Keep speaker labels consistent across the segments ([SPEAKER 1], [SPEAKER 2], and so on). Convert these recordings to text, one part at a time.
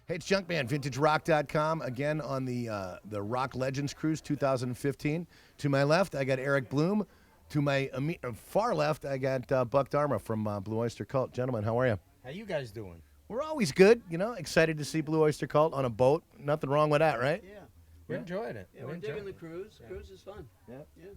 [SPEAKER 1] Hey, it's Junkman, VintageRock.com, again on the Rock Legends Cruise 2015. To my left, I got Eric Bloom. To my far left, I got Buck Dharma from Blue Oyster Cult. Gentlemen, how are you?
[SPEAKER 2] How you guys doing?
[SPEAKER 1] We're always good, excited to see Blue Oyster Cult on a boat. Nothing wrong with that, right?
[SPEAKER 3] Yeah.
[SPEAKER 2] We enjoyed it.
[SPEAKER 3] Yeah, we're digging the cruise. Cruise is fun.
[SPEAKER 1] Yeah.
[SPEAKER 3] Yeah.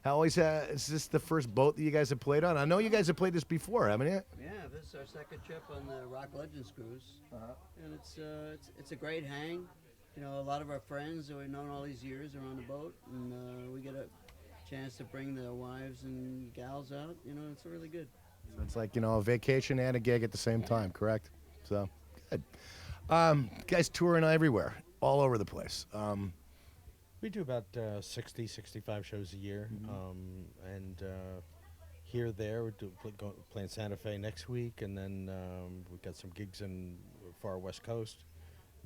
[SPEAKER 1] How always, is this the first boat that you guys have played on? I know you guys have played this before, haven't you?
[SPEAKER 3] Yeah, this is our second trip on the Rock Legends cruise, and it's a great hang. You know, a lot of our friends that we've known all these years are on the boat, and we get a chance to bring the wives and gals out. You know, it's really good.
[SPEAKER 1] So it's like, a vacation and a gig at the same time, correct? So, good. Guys touring everywhere, all over the place.
[SPEAKER 2] We do about 60, 65 shows a year, and here, there, we're playing Santa Fe next week, and then we've got some gigs in far West Coast.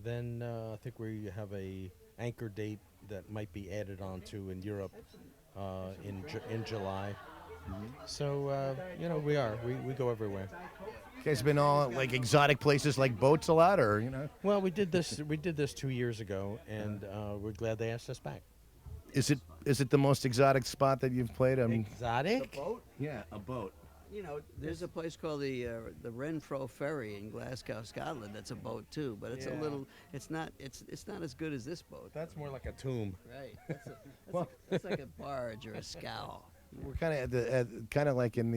[SPEAKER 2] Then I think we have a anchor date that might be added on to in Europe in July. So we go everywhere.
[SPEAKER 1] You guys been all like exotic places like boats a lot, or
[SPEAKER 2] Well, we did this 2 years ago, and we're glad they asked us back.
[SPEAKER 1] Is it the most exotic spot that you've played?
[SPEAKER 2] Exotic?
[SPEAKER 3] The boat?
[SPEAKER 1] Yeah, a boat.
[SPEAKER 3] You know, there's a place called the Renfrew Ferry in Glasgow, Scotland. That's a boat too, but it's a little. It's not as good as this boat.
[SPEAKER 2] That's more like a tomb.
[SPEAKER 3] Right. That's like a barge or a scow.
[SPEAKER 1] We're kind of kind of like in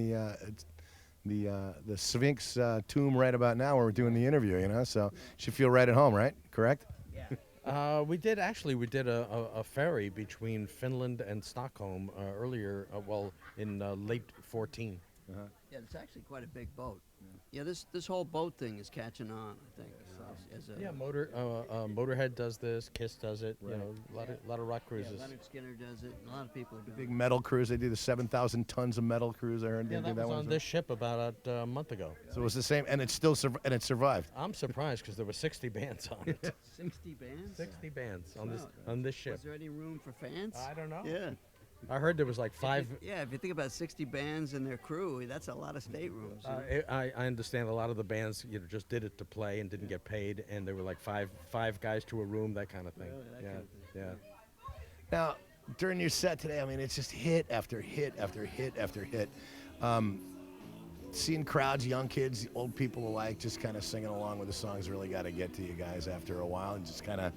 [SPEAKER 1] the Sphinx tomb right about now where we're doing the interview, So you should feel right at home, right? Correct?
[SPEAKER 3] Yeah.
[SPEAKER 2] We did a ferry between Finland and Stockholm earlier, in late 14.
[SPEAKER 3] Yeah, it's actually quite a big boat. Yeah, this whole boat thing is catching on, I think.
[SPEAKER 2] Motorhead does this, Kiss does it.
[SPEAKER 1] Right.
[SPEAKER 2] A lot of rock cruises.
[SPEAKER 3] Yeah, Leonard Skinner does it. A lot of people are doing
[SPEAKER 1] Big
[SPEAKER 3] it.
[SPEAKER 1] metal cruise. They do the 7,000 tons of metal cruise. I heard
[SPEAKER 2] Yeah,
[SPEAKER 1] they did
[SPEAKER 2] that was
[SPEAKER 1] one.
[SPEAKER 2] on this ship about a month ago.
[SPEAKER 1] So it was the same, and it still it survived.
[SPEAKER 2] I'm surprised because there were 60 bands on it.
[SPEAKER 3] 60 bands?
[SPEAKER 2] 60 bands on
[SPEAKER 3] Wow.
[SPEAKER 2] on this ship.
[SPEAKER 3] Was there any room for fans?
[SPEAKER 2] I don't know.
[SPEAKER 3] Yeah.
[SPEAKER 2] I heard there was like 5.
[SPEAKER 3] Yeah, if you think about 60 bands and their crew, that's a lot of staterooms.
[SPEAKER 2] I understand a lot of the bands just did it to play and didn't get paid, and there were like five guys to a room, that kind of thing.
[SPEAKER 3] Really, that
[SPEAKER 2] yeah,
[SPEAKER 3] kind of thing.
[SPEAKER 2] yeah.
[SPEAKER 1] Now, during your set today, it's just hit after hit after hit after hit. Seeing crowds, young kids, old people alike, just kind of singing along with the songs really got to get to you guys after a while, and just kind of,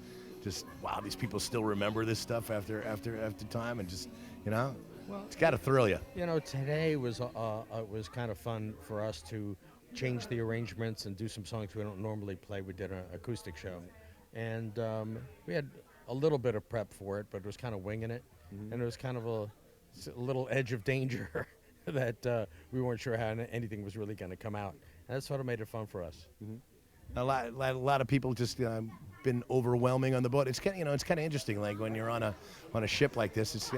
[SPEAKER 1] wow, these people still remember this stuff after time, and just, it's got to thrill you.
[SPEAKER 2] Today was kind of fun for us to change the arrangements and do some songs we don't normally play. We did an acoustic show, and we had a little bit of prep for it, but it was kind of winging it, and it was kind of a little edge of danger that we weren't sure how anything was really going to come out, and that sort of made it fun for us.
[SPEAKER 1] A lot of people just been overwhelming on the boat. It's kind of it's kind of interesting. Like when you're on a ship like this, it's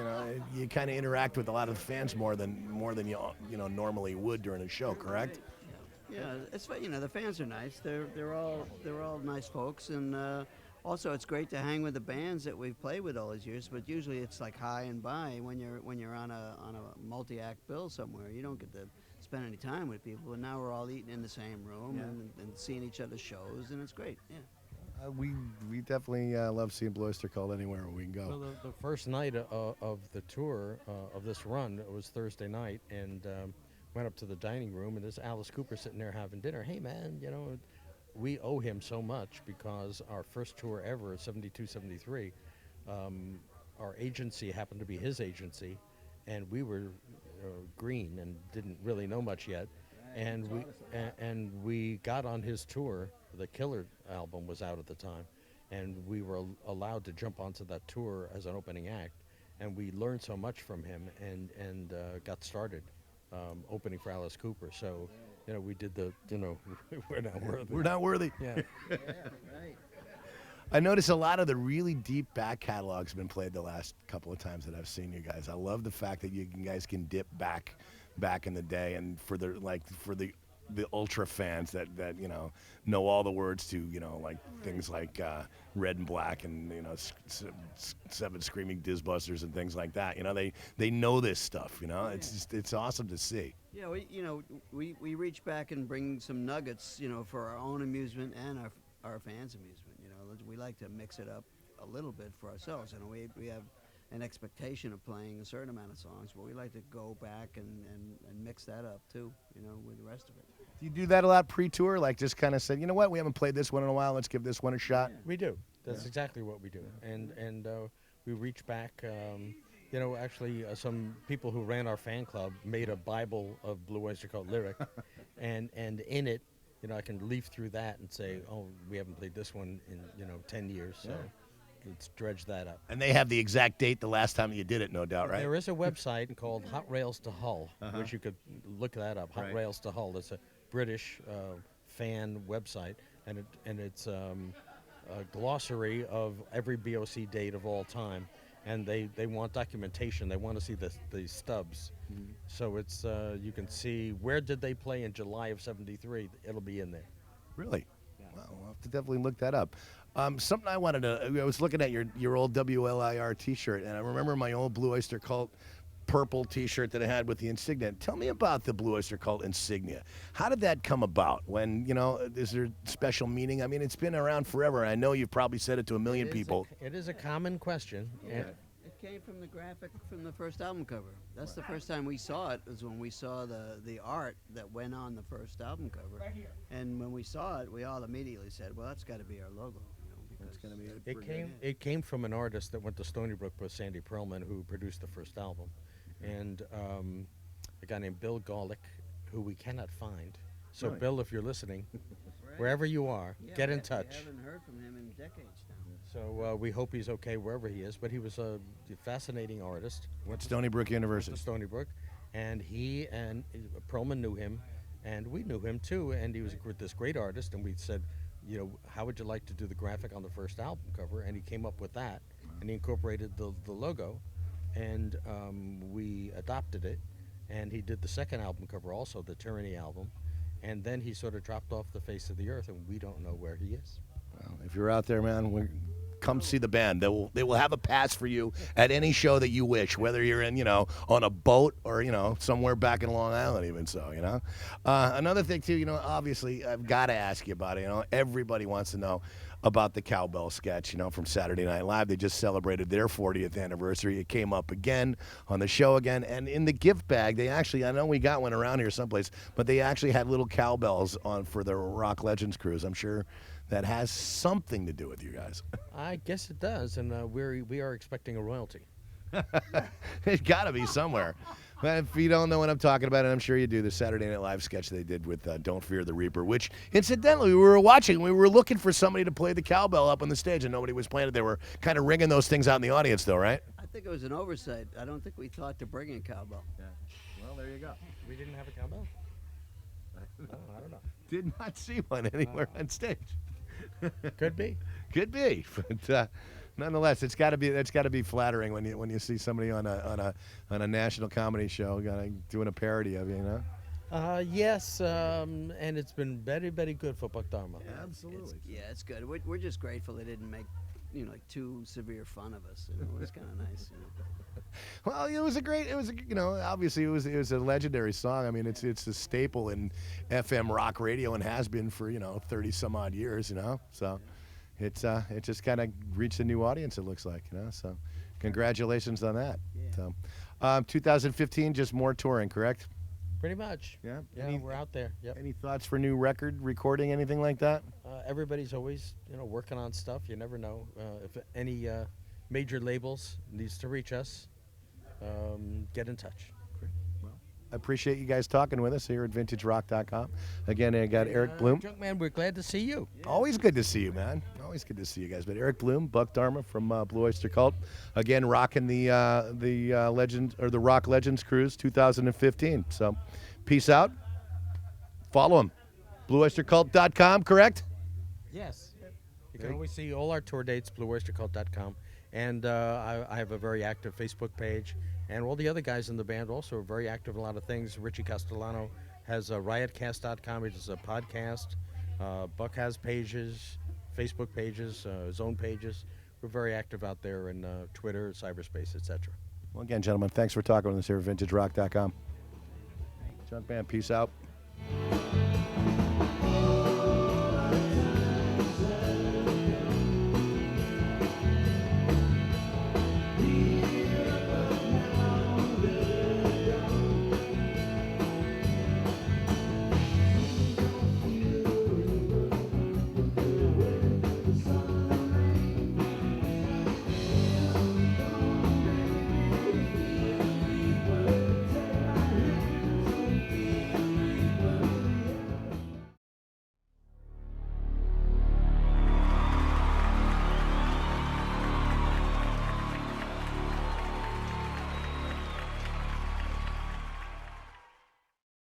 [SPEAKER 1] you kind of interact with a lot of the fans more than you normally would during a show. Correct?
[SPEAKER 3] Yeah, it's the fans are nice. They're all nice folks, and also it's great to hang with the bands that we've played with all these years. But usually it's like high and by when you're on a multi-act bill somewhere. You don't get to spend any time with people, and now we're all eating in the same room and seeing each other's shows, and it's great. Yeah.
[SPEAKER 1] We definitely love seeing Blue Oyster Cult anywhere we can go.
[SPEAKER 2] Well, the first night of the tour of this run, it was Thursday night, and went up to the dining room, and there's Alice Cooper sitting there having dinner. Hey, man, we owe him so much because our first tour ever, 72, 73, our agency happened to be his agency, and we were green and didn't really know much yet, and we got on his tour. The Killer album was out at the time, and we were allowed to jump onto that tour as an opening act, and we learned so much from him and got started opening for Alice Cooper. So, we did the, we're not worthy.
[SPEAKER 1] We're not worthy.
[SPEAKER 2] Yeah.
[SPEAKER 3] Yeah, right.
[SPEAKER 1] I noticed a lot of the really deep back catalogs have been played the last couple of times that I've seen you guys. I love the fact that you guys can dip back in the day, and for the ultra fans that know all the words to things like Red and Black and Seven Screaming Disbusters and things like that. They know this stuff. It's awesome to see.
[SPEAKER 3] Yeah, we reach back and bring some nuggets, for our own amusement and our fans' amusement. we like to mix it up a little bit for ourselves. You know, we have an expectation of playing a certain amount of songs, but we like to go back and mix that up too, you know, with the rest of it.
[SPEAKER 1] Do you do that a lot pre-tour? Like just kind of say, you know what, we haven't played this one in a while. Let's give this one a shot.
[SPEAKER 2] We do. That's exactly what we do. And we reach back. You know, actually, some people who ran our fan club made a Bible of Blue Oyster Cult lyric, and in it, you know, I can leaf through that and say, oh, we haven't played this one in 10 years, so let's dredge that up.
[SPEAKER 1] And they have the exact date the last time you did it, no doubt, right?
[SPEAKER 2] There is a website called Hot Rails to Hull, which you could look that up. Hot Rails to Hull. It's a British fan website, and it's a glossary of every BOC date of all time. And they want documentation. They want to see the stubs. So it's you can see where did they play in July of '73. It'll be in there.
[SPEAKER 1] Really? Yeah. Wow, we'll have to definitely look that up. Something I wanted to, I was looking at your old WLIR T-shirt, and I remember my old Blue Oyster Cult purple T-shirt that I had with the insignia. Tell me about the Blue Oyster Cult insignia. How did that come about? When, you know, is there special meaning? I mean, it's been around forever. I know you've probably said it to a million people.
[SPEAKER 2] It is a common question.
[SPEAKER 3] Yeah. It came from the graphic from the first album cover. That's the first time we saw it, was when we saw the art that went on the first album cover. Right here. And when we saw it, we all immediately said, well, that's got to be our logo.
[SPEAKER 1] It's gonna be
[SPEAKER 2] It came from an artist that went to Stony Brook with Sandy Perlman, who produced the first album, and a guy named Bill Golick, who we cannot find. So,
[SPEAKER 1] Really?
[SPEAKER 2] Bill, if you're listening, wherever you are, get in touch.
[SPEAKER 3] We haven't heard from him in decades now.
[SPEAKER 2] So we hope he's okay wherever he is. But he was a fascinating artist.
[SPEAKER 1] Went to Stony Brook University.
[SPEAKER 2] To Stony Brook, and he and Perlman knew him, and we knew him too. And he was this great artist. And we said, you know, how would you like to do the graphic on the first album cover? And he came up with that, and he incorporated the logo, and we adopted it. And he did the second album cover also, the Tyranny album, and then he sort of dropped off the face of the earth, and we don't know where he is.
[SPEAKER 1] Well, if you're out there, man, come see the band. They will have a pass for you at any show that you wish, whether you're in, you know, on a boat or, you know, somewhere back in Long Island even so, you know. Another thing, too, you know, obviously, I've got to ask you about it. You know, everybody wants to know about the cowbell sketch, you know, from Saturday Night Live. They just celebrated their 40th anniversary. It came up again on the show again. And in the gift bag, they actually, I know we got one around here someplace, but they actually had little cowbells on for the Rock Legends cruise. I'm sure that has something to do with you guys.
[SPEAKER 2] I guess it does, and we are expecting a royalty.
[SPEAKER 1] It's got to be somewhere. But if you don't know what I'm talking about, and I'm sure you do, the Saturday Night Live sketch they did with Don't Fear the Reaper, which, incidentally, we were watching. We were looking for somebody to play the cowbell up on the stage, and nobody was playing it. They were kind of ringing those things out in the audience, though, right?
[SPEAKER 3] I think it was an oversight. I don't think we thought to bring in cowbell.
[SPEAKER 1] Yeah. Well, there you go.
[SPEAKER 2] We didn't have a cowbell? Oh, I don't know.
[SPEAKER 1] Did not see one anywhere on stage.
[SPEAKER 2] Could be.
[SPEAKER 1] Could be, but nonetheless, that's got to be flattering when you see somebody on a national comedy show doing a parody of you, you know.
[SPEAKER 2] Yes, and it's been very, very good for Buck Dharma.
[SPEAKER 1] Yeah, absolutely.
[SPEAKER 3] It's good. We're just grateful they didn't make, you know, like too severe fun of us. You know, it was kind of nice. You know.
[SPEAKER 1] Well, you know, obviously it was a legendary song. I mean, it's a staple in FM rock radio and has been for, you know, 30 some odd years, you know. So it just kind of reached a new audience, it looks like, you know. So congratulations on that.
[SPEAKER 3] Yeah.
[SPEAKER 1] So 2015, just more touring, correct?
[SPEAKER 2] Pretty much.
[SPEAKER 1] Yeah.
[SPEAKER 2] Yeah, we're out there. Yep.
[SPEAKER 1] Any thoughts for new record recording, anything like that?
[SPEAKER 2] Everybody's always, you know, working on stuff. You never know if any major labels needs to reach us. Get in touch.
[SPEAKER 1] Great. Well, I appreciate you guys talking with us here at VintageRock.com. Again, I got Eric Bloom.
[SPEAKER 2] Junkman, we're glad to see you.
[SPEAKER 1] Yeah. Always good to see you, man. Always good to see you guys. But Eric Bloom, Buck Dharma from Blue Oyster Cult, again rocking the Legend or the Rock Legends Cruise 2015. So, peace out. Follow him. BlueOysterCult.com, correct?
[SPEAKER 2] Yes. You can always see all our tour dates, BlueOysterCult.com. And I have a very active Facebook page. And all the other guys in the band also are very active in a lot of things. Richie Castellano has riotcast.com, which is a podcast. Buck has pages, Facebook pages, his own pages. We're very active out there in Twitter, cyberspace, etc.
[SPEAKER 1] Well, again, gentlemen, thanhanks for talking with us here at VintageRock.com. Junk Band, peace out.